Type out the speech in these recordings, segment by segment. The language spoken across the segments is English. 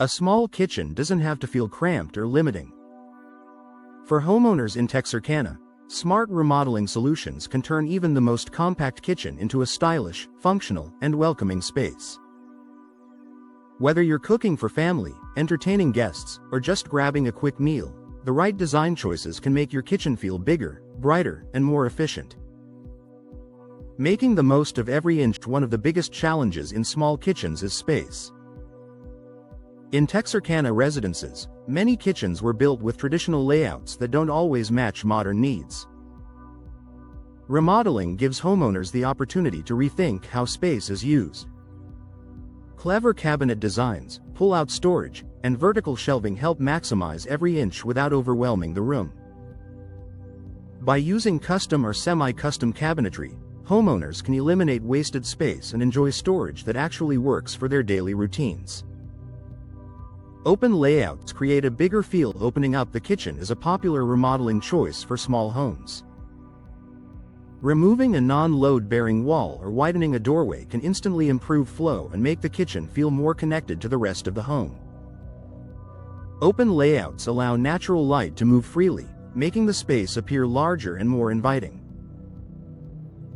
A small kitchen doesn't have to feel cramped or limiting. For homeowners in Texarkana, smart remodeling solutions can turn even the most compact kitchen into a stylish, functional, and welcoming space. Whether you're cooking for family, entertaining guests, or just grabbing a quick meal, the right design choices can make your kitchen feel bigger, brighter, and more efficient. Making the most of every inch. One of the biggest challenges in small kitchens is space. In Texarkana residences, many kitchens were built with traditional layouts that don't always match modern needs. Remodeling gives homeowners the opportunity to rethink how space is used. Clever cabinet designs, pull-out storage, and vertical shelving help maximize every inch without overwhelming the room. By using custom or semi-custom cabinetry, homeowners can eliminate wasted space and enjoy storage that actually works for their daily routines. Open layouts create a bigger feel. Opening up the kitchen is a popular remodeling choice for small homes. Removing a non-load-bearing wall or widening a doorway can instantly improve flow and make the kitchen feel more connected to the rest of the home. Open layouts allow natural light to move freely, making the space appear larger and more inviting.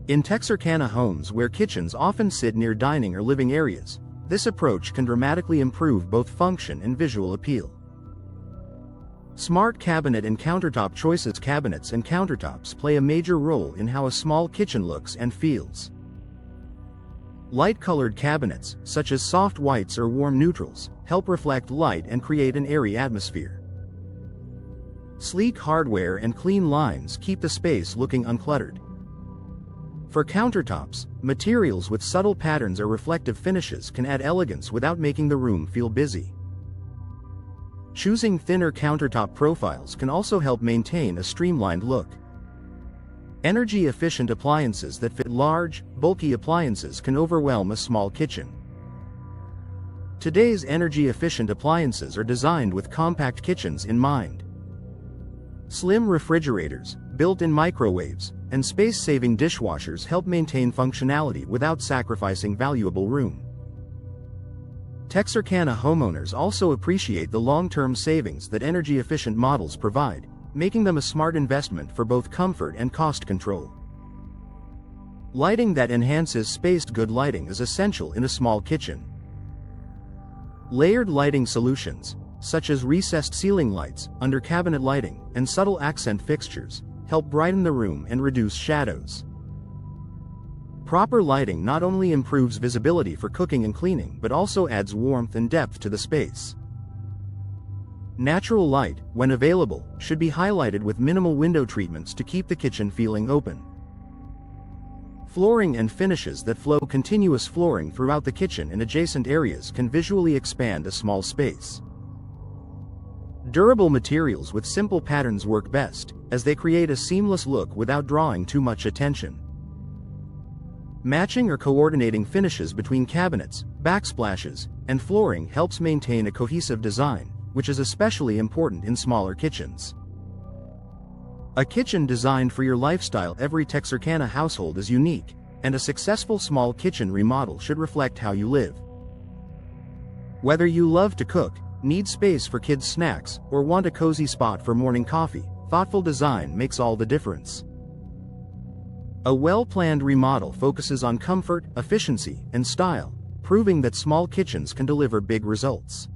In Texarkana homes where kitchens often sit near dining or living areas, this approach can dramatically improve both function and visual appeal. Smart cabinet and countertop choices. Cabinets and countertops play a major role in how a small kitchen looks and feels. Light-colored cabinets, such as soft whites or warm neutrals, help reflect light and create an airy atmosphere. Sleek hardware and clean lines keep the space looking uncluttered. For countertops, materials with subtle patterns or reflective finishes can add elegance without making the room feel busy. Choosing thinner countertop profiles can also help maintain a streamlined look. Energy-efficient appliances that fit large, bulky appliances can overwhelm a small kitchen. Today's energy-efficient appliances are designed with compact kitchens in mind. Slim refrigerators, built-in microwaves, and space-saving dishwashers help maintain functionality without sacrificing valuable room. Texarkana homeowners also appreciate the long-term savings that energy-efficient models provide, making them a smart investment for both comfort and cost control. Lighting that enhances space. Good lighting is essential in a small kitchen. Layered lighting solutions, such as recessed ceiling lights, under-cabinet lighting, and subtle accent fixtures, help brighten the room and reduce shadows. Proper lighting not only improves visibility for cooking and cleaning but also adds warmth and depth to the space. Natural light, when available, should be highlighted with minimal window treatments to keep the kitchen feeling open. Flooring and finishes that flow. Continuous flooring throughout the kitchen and adjacent areas can visually expand a small space. Durable materials with simple patterns work best, as they create a seamless look without drawing too much attention. Matching or coordinating finishes between cabinets, backsplashes, and flooring helps maintain a cohesive design, which is especially important in smaller kitchens. A kitchen designed for your lifestyle. Every Texarkana household is unique, and a successful small kitchen remodel should reflect how you live. Whether you love to cook, need space for kids' snacks, or want a cozy spot for morning coffee, thoughtful design makes all the difference. A well-planned remodel focuses on comfort, efficiency, and style, proving that small kitchens can deliver big results.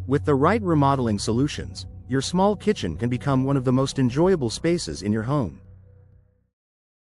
With the right remodeling solutions, your small kitchen can become one of the most enjoyable spaces in your home.